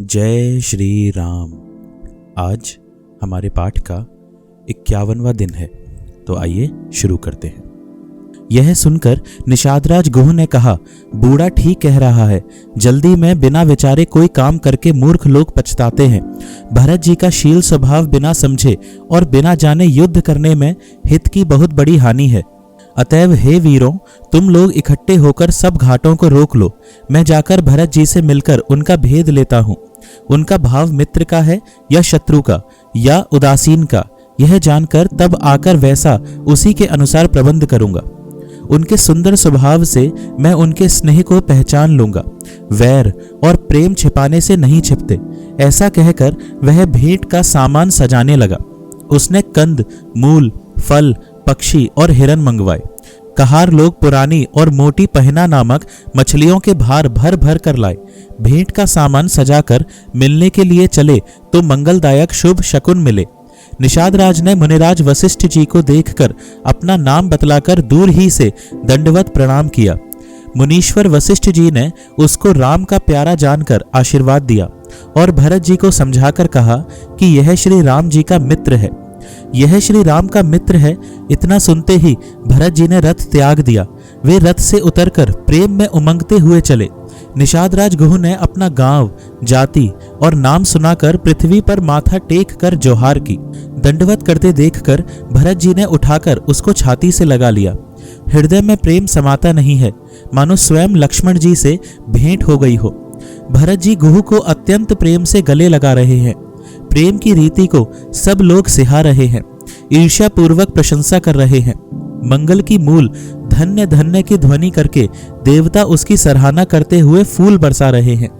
जय श्री राम। आज हमारे पाठ का 51वां दिन है, तो आइए शुरू करते हैं। यह सुनकर निषादराज गुह ने कहा, बूढ़ा ठीक कह रहा है। जल्दी में बिना विचारे कोई काम करके मूर्ख लोग पछताते हैं। भरत जी का शील स्वभाव बिना समझे और बिना जाने युद्ध करने में हित की बहुत बड़ी हानि है। अतएव हे वीरों, तुम लोग इकट्ठे होकर सब घाटों को रोक लो। मैं जाकर भरत जी से मिलकर उनका भेद लेता हूँ। उनका भाव मित्र का है या शत्रु का या उदासीन का, यह जानकर तब आकर वैसा उसी के अनुसार प्रबंध करूंगा। उनके सुंदर स्वभाव से मैं उनके स्नेह को पहचान लूंगा। वैर और प्रेम छिपाने से नहीं छिपते। ऐसा कहकर वह भेंट का सामान सजाने लगा। उसने कंद, मूल, फल, पक्षी और हिरन मंगवाए। कहार लोग पुरानी और मोटी पहना नामक मछलियों के भार भर भर कर लाए। भेंट का सामान सजाकर मिलने के लिए चले तो मंगलदायक शुभ शकुन मिले। निषादराज ने मुनिराज वशिष्ठ जी को देखकर अपना नाम बतलाकर दूर ही से दंडवत प्रणाम किया। मुनीश्वर वशिष्ठ जी ने उसको राम का प्यारा जानकर आशीर्वाद दिया और भरत जी को समझाकर कहा कि यह श्री राम जी का मित्र है। यह श्री राम का मित्र है। इतना सुनते ही भरत जी ने रथ त्याग दिया। वे रथ से उतरकर प्रेम में उमंगते हुए चले। निषादराज गुह ने अपना गांव, जाति और नाम सुनाकर पृथ्वी पर माथा टेक कर जोहार की। दंडवत करते देखकर भरत जी ने उठाकर उसको छाती से लगा लिया। हृदय में प्रेम समाता नहीं है, मानो स्वयं लक्ष्मण जी से भेंट हो गई हो। भरत जी गुह को अत्यंत प्रेम से गले लगा रहे हैं। प्रेम की रीति को सब लोग सिहा रहे हैं, ईर्ष्या पूर्वक प्रशंसा कर रहे हैं। मंगल की मूल धन्य धन्य की ध्वनि करके देवता उसकी सराहना करते हुए फूल बरसा रहे हैं।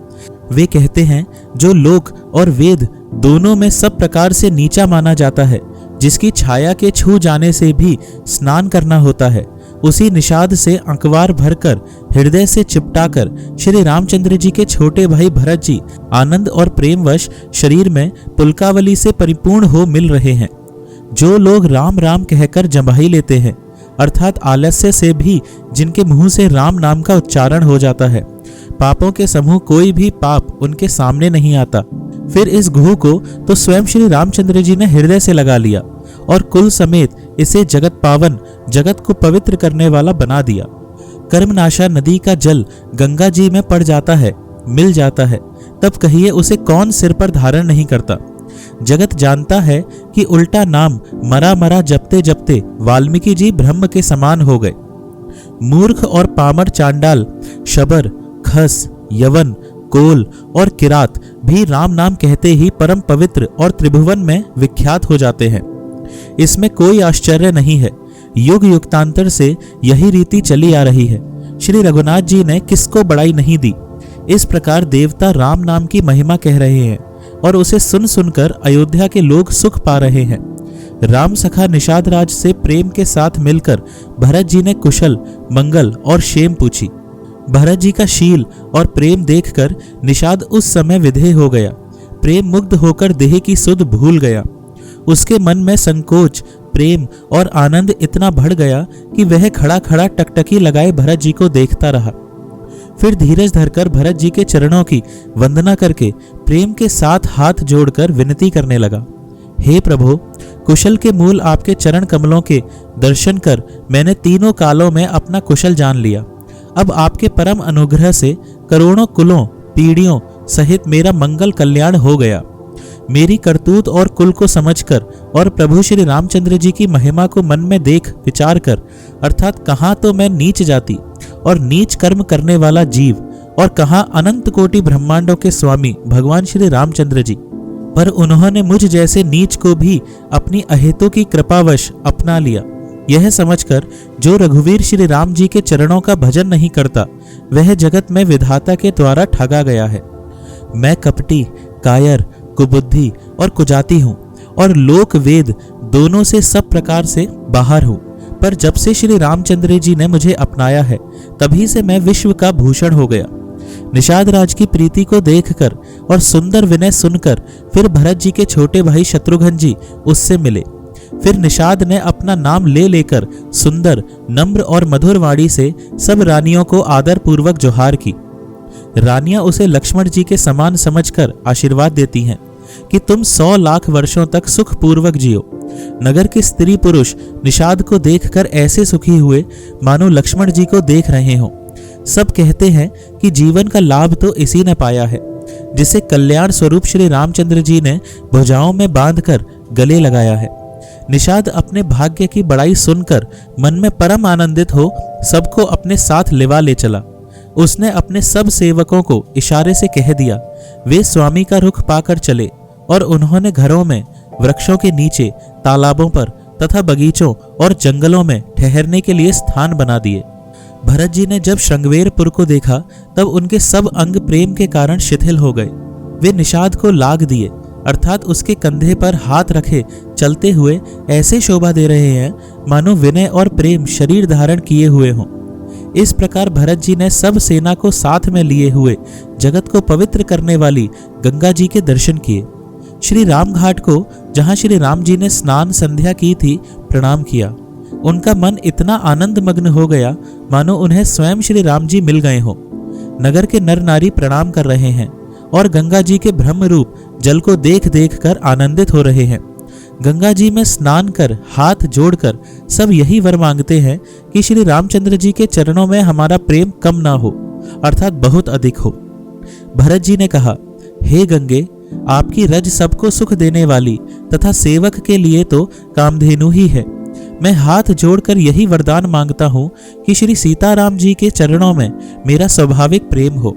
वे कहते हैं, जो लोक और वेद दोनों में सब प्रकार से नीचा माना जाता है, जिसकी छाया के छू जाने से भी स्नान करना होता है, उसी निषाद से अंकवार भरकर हृदय से चिपटाकर श्री रामचंद्र जी के छोटे भाई भरत जी आनंद और प्रेमवश शरीर में पुलकावली से परिपूर्ण हो मिल रहे हैं। जो लोग राम राम कहकर जंभाई लेते हैं, अर्थात आलस्य से भी जिनके मुंह से राम नाम का उच्चारण हो जाता है, पापों के समूह कोई भी पाप उनके सामने नहीं आता। फिर इस गुह को तो स्वयं श्री रामचंद्र जी ने हृदय से लगा लिया और कुल समेत इसे जगत पावन, जगत को पवित्र करने वाला बना दिया। कर्मनाशा नदी का जल गंगा जी में पड़ जाता है, मिल जाता है, तब कहिए उसे कौन सिर पर धारण नहीं करता। जगत जानता है कि उल्टा नाम मरा मरा जपते जपते वाल्मीकि जी ब्रह्म के समान हो गए। मूर्ख और पामर चांडाल, शबर, खस, यवन, कोल और किरात भी राम नाम कहते ही परम पवित्र और त्रिभुवन में विख्यात हो जाते हैं। इसमें कोई आश्चर्य नहीं है। युग युक्तांतर से यही रीति चली आ रही है। श्री रघुनाथ जी ने किसको बड़ाई नहीं दी। इस प्रकार देवता राम नाम की महिमा कह रहे हैं और उसे सुन सुनकर अयोध्या के लोग सुख पा रहे हैं। राम सखा निषादराज से प्रेम के साथ मिलकर भरत जी ने कुशल, मंगल और क्षेम पूछी। भरत जी का शील और प्रेम देखकर निषाद उस समय विधेय हो गया। प्रेम मुग्ध होकर देह की सुध भूल गया। उसके मन में संकोच, प्रेम और आनंद इतना बढ़ गया कि वह खड़ा खड़ा टकटकी लगाए भरत जी को देखता रहा। फिर धीरज धरकर भरत जी के चरणों की वंदना करके प्रेम के साथ हाथ जोड़कर विनती करने लगा। हे प्रभु, कुशल के मूल आपके चरण कमलों के दर्शन कर मैंने तीनों कालों में अपना कुशल जान लिया। अब आपके परम अनुग्रह से करोड़ों कुलों, पीढ़ियों सहित मेरा मंगल कल्याण हो गया। मेरी करतूत और कुल को समझकर और प्रभु श्री रामचंद्र जी की महिमा को मन में देख विचार कर, अर्थात कहाँ तो मैं नीच जाति और नीच कर्म करने वाला जीव और कहाँ अनंत कोटि ब्रह्मांडों के स्वामी भगवान श्री रामचंद्र जी, पर उन्होंने मुझ जैसे नीच को भी अपनी अहेतु की कृपावश अपना लिया। यह समझकर जो रघुवीर श्री राम जी के चरणों का भजन नहीं करता, वह जगत में विधाता के द्वारा ठगा गया है। मैं कपटी, कायर, कुबुद्धि और कुजाति हूँ और लोक वेद दोनों से सब प्रकार से बाहर हूँ, पर जब से श्री रामचंद्र जी ने मुझे अपनाया है, तभी से मैं विश्व का भूषण हो गया। निषादराज की प्रीति को देखकर और सुंदर विनय सुनकर फिर भरत जी के छोटे भाई शत्रुघ्न जी उससे मिले। फिर निषाद ने अपना नाम ले लेकर सुंदर, नम्र और मधुर वाणी से सब रानियों को आदर पूर्वक जोहार की। रानियां उसे लक्ष्मण जी के समान समझकर आशीर्वाद देती हैं कि तुम 100 लाख वर्षों तक सुखपूर्वक जियो। नगर के स्त्री पुरुष निषाद को देखकर ऐसे सुखी हुए मानो लक्ष्मण जी को देख रहे हों। सब कहते हैं कि जीवन का लाभ तो इसी ने पाया है जिसे कल्याण स्वरूप श्री रामचंद्र जी ने भुजाओं में बांधकर गले लगाया है। निषाद अपने भाग्य की बड़ाई सुनकर मन में परम आनंदित हो सबको अपने साथ लिवा ले चला। उसने अपने सब सेवकों को इशारे से कह दिया वे स्वामी का रुख पाकर चले और उन्होंने घरों में, वृक्षों के नीचे, तालाबों पर तथा बगीचों और जंगलों में ठहरने के लिए स्थान बना दिए। भरत जी ने जब श्रृंगवेरपुर को देखा तब उनके सब अंग प्रेम के कारण शिथिल हो गए। वे निषाद को लाग दिए अर्थात उसके कंधे पर हाथ रखे चलते हुए ऐसे शोभा दे रहे हैं मानो विनय और प्रेम शरीर धारण किए हुए हों। इस प्रकार भरत जी ने सब सेना को साथ में लिए हुए जगत को पवित्र करने वाली गंगा जी के दर्शन किए। श्री राम घाट को, जहाँ श्री राम जी ने स्नान संध्या की थी, प्रणाम किया। उनका मन इतना आनंद मग्न हो गया मानो उन्हें स्वयं श्री राम जी मिल गए हों। नगर के नर नारी प्रणाम कर रहे हैं और गंगा जी के ब्रह्म रूप जल को देख देख कर आनंदित हो रहे हैं। गंगा जी में स्नान कर हाथ जोड़कर सब यही वर मांगते हैं कि श्री रामचंद्र जी के चरणों में हमारा प्रेम कम ना हो अर्थात बहुत अधिक हो। भरत जी ने कहा, हे गंगे, आपकी रज सबको सुख देने वाली तथा सेवक के लिए तो कामधेनु ही है। मैं हाथ जोड़कर यही वरदान मांगता हूँ कि श्री सीताराम जी के चरणों में मेरा स्वाभाविक प्रेम हो।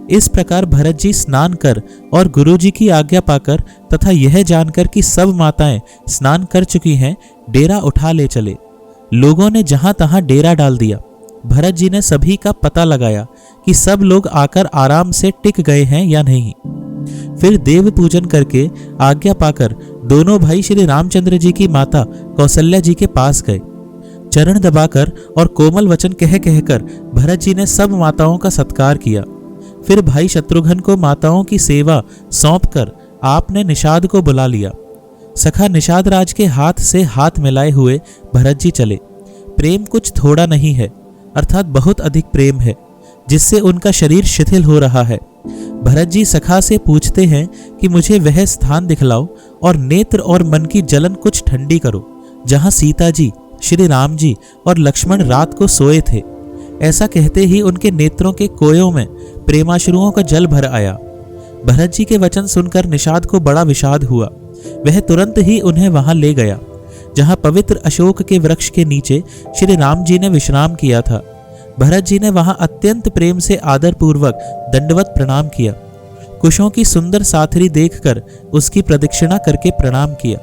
इस प्रकार भरत जी स्नान कर और गुरु जी की आज्ञा पाकर तथा यह जानकर कि सब माताएं स्नान कर चुकी हैं, डेरा उठा ले चले। लोगों ने जहां तहां डेरा डाल दिया। भरत जी ने सभी का पता लगाया कि सब लोग आकर आराम से टिक गए हैं या नहीं। फिर देव पूजन करके आज्ञा पाकर दोनों भाई श्री रामचंद्र जी की माता कौशल्या जी के पास गए। चरण दबाकर और कोमल वचन कह कहकर भरत जी ने सब माताओं का सत्कार किया। फिर भाई शत्रुघ्न को माताओं की सेवा सौंपकर आपने निषाद को बुला लिया। सखा निषाद राज के हाथ से हाथ मिलाए हुए भरत जी चले। प्रेम कुछ थोड़ा नहीं है अर्थात बहुत अधिक प्रेम है जिससे उनका शरीर शिथिल हो रहा है। भरत जी सखा से पूछते हैं कि मुझे वह स्थान दिखलाओ और नेत्र और मन की जलन कुछ ठंडी करो जहां सीता जी, श्री राम जी और लक्ष्मण रात को सोए थे। ऐसा कहते ही उनके नेत्रों के कोयों में प्रेमाश्रुओं का जल भर आया। भरत जी के वचन सुनकर निषाद को बड़ा विषाद हुआ। वह तुरंत ही उन्हें वहां ले गया जहां पवित्र अशोक के वृक्ष के नीचे श्री राम जी ने विश्राम किया था। भरत जी ने वहां अत्यंत प्रेम से आदर पूर्वक दंडवत प्रणाम किया। कुशों की सुंदर साथरी देखकर उसकी प्रदक्षिणा करके प्रणाम किया।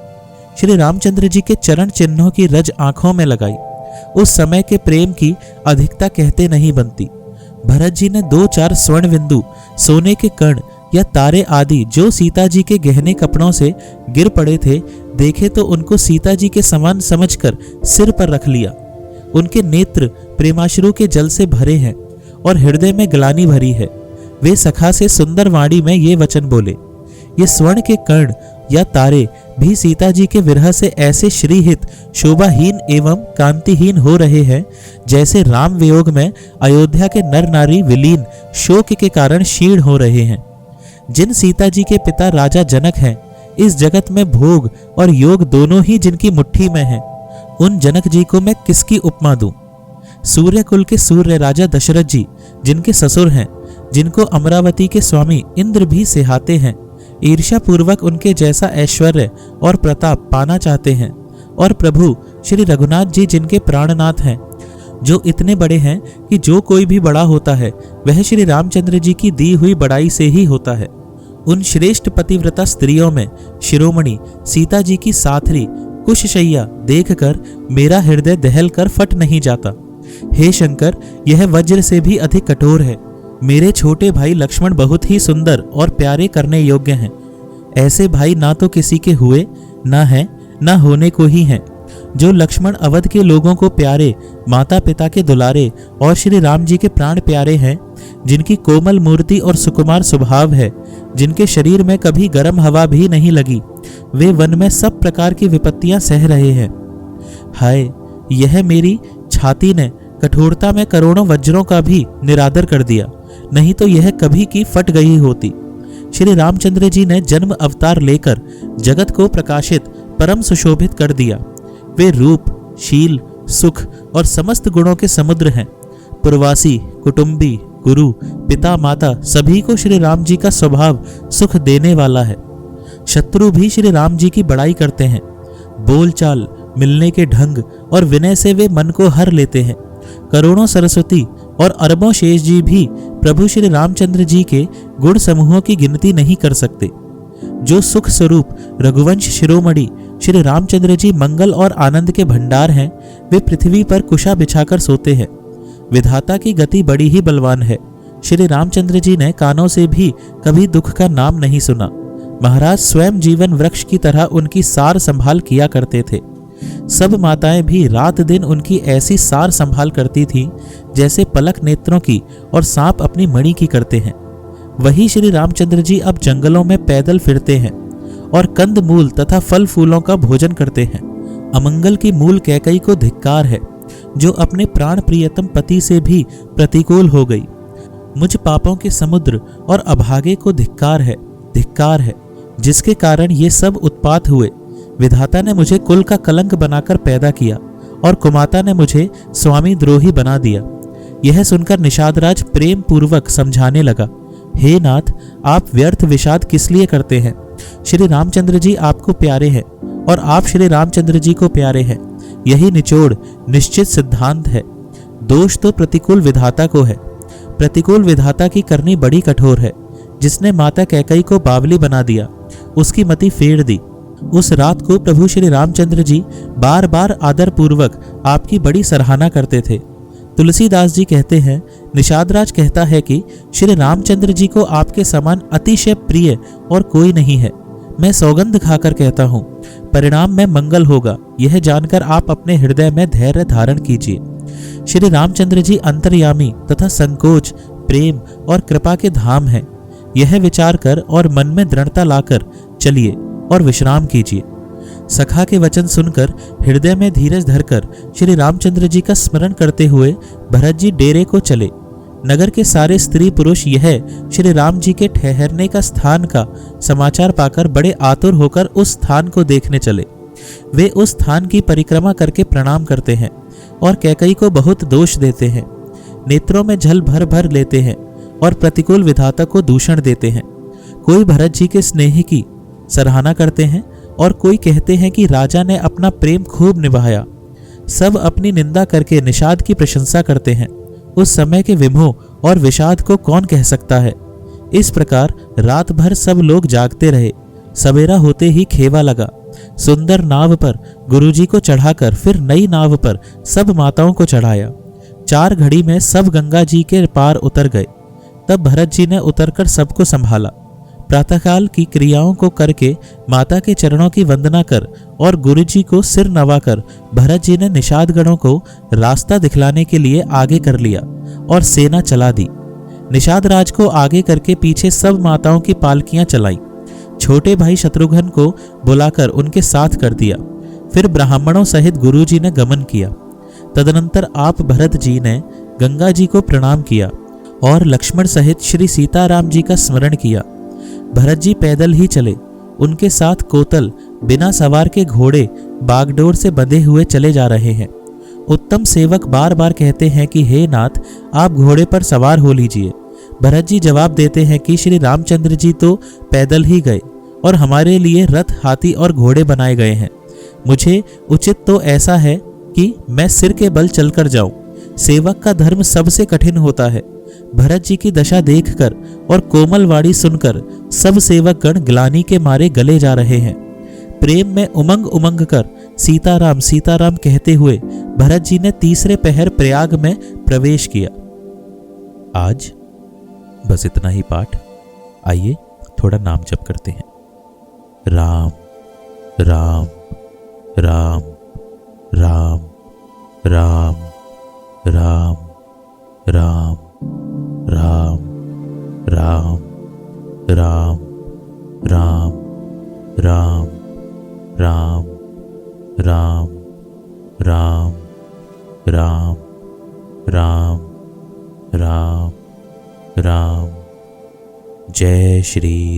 श्री रामचंद्र जी के चरण चिन्हों की रज आंखों में लगाई। उस समय के प्रेम की अधिकता कहते नहीं बनती। भरत जी ने 2-4 स्वर्ण बिंदु, सोने के कण या तारे आदि जो सीता जी के गहने कपड़ों से गिर पड़े थे देखे तो उनको सीता जी के समान समझकर सिर पर रख लिया। उनके नेत्र प्रेमाश्रु के जल से भरे हैं और हृदय में ग्लानि भरी है। वे सखा से सुंदर वाणी में ये वचन बोले, ये स्वर्ण के कर्ण या तारे भी सीता जी के विरह से ऐसे श्रीहित, शोभाहीन एवं कांतिहीन हो रहे हैं जैसे राम वियोग में अयोध्या के नर नारी विलीन शोक के कारण क्षीण हो रहे हैं। जिन सीता जी के पिता राजा जनक हैं, इस जगत में भोग और योग दोनों ही जिनकी मुट्ठी में हैं, उन जनक जी को मैं किसकी उपमा दूं? सूर्य कुल के सूर्य राजा दशरथ जी, जिनके ससुर हैं, जिनको अमरावती के स्वामी इंद्र भी सिहाते हैं, ईर्ष्या पूर्वक उनके जैसा ऐश्वर्य और प्रताप पाना चाहते हैं। और प्रभु श्री रघुनाथ जी, जिनके प्राणनाथ हैं, जो इतने बड़े हैं कि जो कोई भी बड़ा होता है वह श्री रामचंद्र जी की दी हुई बड़ाई से ही होता है। उन श्रेष्ठ पतिव्रता स्त्रियों में शिरोमणि सीता जी की साथरी कुशशैया देखकर मेरा हृदय दहल कर फट नहीं जाता। हे शंकर, यह वज्र से भी अधिक कठोर है। मेरे छोटे भाई लक्ष्मण बहुत ही सुंदर और प्यारे करने योग्य हैं। ऐसे भाई ना तो किसी के हुए, ना है, ना होने को ही हैं। जो लक्ष्मण अवध के लोगों को प्यारे, माता पिता के दुलारे और श्री राम जी के प्राण प्यारे हैं, जिनकी कोमल मूर्ति और सुकुमार स्वभाव है, जिनके शरीर में कभी गर्म हवा भी नहीं लगी, वे वन में सब प्रकार की विपत्तियां सह रहे हैं। हाय, यह मेरी छाती ने कठोरता में करोड़ों वज्रों का भी निरादर कर दिया। नहीं तो यह कभी की फट गई होती। श्री रामचंद्र जी ने जन्म अवतार लेकर जगत को प्रकाशित परम सुशोभित कर दिया। वे रूप, शील, सुख और समस्त गुणों के समुद्र हैं। पुरवासी, कुटुंबी, गुरु, पिता, माता सभी को श्री राम जी का स्वभाव सुख देने वाला है। शत्रु भी श्री राम जी की बड़ाई करते हैं। बोलचाल, मिलने के ढंग और विनय से वे मन को हर लेते हैं। करोड़ों सरस्वती और अरबों शेष जी भी प्रभु श्री रामचंद्र जी के गुण समूहों की गिनती नहीं कर सकते। जो सुख स्वरूप रघुवंश शिरोमणि श्री रामचंद्र जी मंगल और आनंद के भंडार हैं, वे पृथ्वी पर कुशा बिछाकर सोते हैं। विधाता की गति बड़ी ही बलवान है। श्री रामचंद्र जी ने कानों से भी कभी दुख का नाम नहीं सुना। महाराज स्वयं जीवन वृक्ष की तरह उनकी सार संभाल किया करते थे। सब माताएं भी रात दिन उनकी ऐसी सार संभाल करती थीं जैसे पलक नेत्रों की और सांप अपनी मणि की करते हैं। वही श्री रामचंद्र जी अब जंगलों में पैदल फिरते हैं और कंद मूल तथा फल फूलों का भोजन करते हैं। अमंगल की मूल कैकई को धिक्कार है, जो अपने प्राण प्रियतम पति से भी प्रतिकूल हो गई। मुझ पापों के समुद्र और अभागे को धिक्कार है, जिसके कारण ये सब उत्पात हुए। विधाता ने मुझे कुल का कलंक बनाकर पैदा किया और कुमाता ने मुझे स्वामी द्रोही बना दिया। यह सुनकर निषादराज प्रेम पूर्वक समझाने लगा, हे नाथ, आप व्यर्थ विषाद किस लिए करते हैं? श्री रामचंद्र जी आपको प्यारे हैं और आप श्री रामचंद्र जी को प्यारे हैं। यही निचोड़ निश्चित सिद्धांत है। दोष तो प्रतिकूल विधाता को है। प्रतिकूल विधाता की करनी बड़ी कठोर है। जिसने माता कैकई को बावली बना दिया, उसकी मति फेर दी। उस रात को प्रभु श्री रामचंद्र जी बार बार आदर पूर्वक आपकी बड़ी सराहना करते थे। तुलसीदास जी कहते हैं, निषादराज कहता है कि श्री रामचंद्र जी को आपके समान अतिशय प्रिय और कोई नहीं है। मैं सौगंध खाकर कहता हूँ, परिणाम में मंगल होगा। यह जानकर आप अपने हृदय में धैर्य धारण कीजिए। श्री रामचंद्र जी अंतर्यामी तथा संकोच, प्रेम और कृपा के धाम हैं। यह विचार कर और मन में दृढ़ता लाकर चलिए और विश्राम कीजिए। सखा के वचन सुनकर हृदय में धीरज धरकर श्री रामचंद्र जी का स्मरण करते हुए भरत जी डेरे को चले। नगर के सारे स्त्री पुरुष यह श्री राम जी के ठहरने का स्थान का समाचार पाकर बड़े आतुर होकर उस स्थान को देखने चले। वे उस स्थान की परिक्रमा करके प्रणाम करते हैं और कैकई को बहुत दोष देते हैं। नेत्रों में जल भर भर लेते हैं और प्रतिकूल विधाता को दूषण देते हैं। कोई भरत जी के स्नेह की सराहना करते हैं और कोई कहते हैं कि राजा ने अपना प्रेम खूब निभाया। सब अपनी निंदा करके निषाद की प्रशंसा करते हैं। उस समय के विमोह और विषाद को कौन कह सकता है। इस प्रकार रात भर सब लोग जागते रहे। सवेरा होते ही खेवा लगा। सुंदर नाव पर गुरुजी को चढ़ाकर फिर नई नाव पर सब माताओं को चढ़ाया। 4 घड़ी में सब गंगा जी के पार उतर गए। तब भरत जी ने उतरकर सबको संभाला। प्रातःकाल की क्रियाओं को करके माता के चरणों की वंदना कर और गुरुजी को सिर नवाकर भरत जी ने निषादगणों को रास्ता दिखलाने के लिए आगे कर लिया और सेना चला दी। निषाद राज को आगे करके पीछे सब माताओं की पालकियां चलाई। छोटे भाई शत्रुघ्न को बुलाकर उनके साथ कर दिया। फिर ब्राह्मणों सहित गुरुजी ने गमन किया। तदनंतर आप भरत जी ने गंगा जी को प्रणाम किया और लक्ष्मण सहित श्री सीताराम जी का स्मरण किया। भरत जी पैदल ही चले। उनके साथ कोतल बिना सवार के घोड़े बागडोर से बंधे हुए चले जा रहे हैं। उत्तम सेवक बार बार कहते हैं कि हे नाथ, आप घोड़े पर सवार हो लीजिए। भरत जी जवाब देते हैं कि श्री रामचंद्र जी तो पैदल ही गए और हमारे लिए रथ, हाथी और घोड़े बनाए गए हैं। मुझे उचित तो ऐसा है कि मैं सिर के बल चलकर जाऊं। सेवक का धर्म सबसे कठिन होता है। भरत जी की दशा देखकर और कोमल वाणी सुनकर सब सेवक गण ग्लानि के मारे गले जा रहे हैं। प्रेम में उमंग उमंग कर सीताराम सीताराम कहते हुए भरत जी ने तीसरे पहर प्रयाग में प्रवेश किया। आज बस इतना ही पाठ। आइए थोड़ा नाम जप करते हैं। राम राम राम राम राम राम राम राम राम राम राम राम राम राम राम राम राम राम राम श्री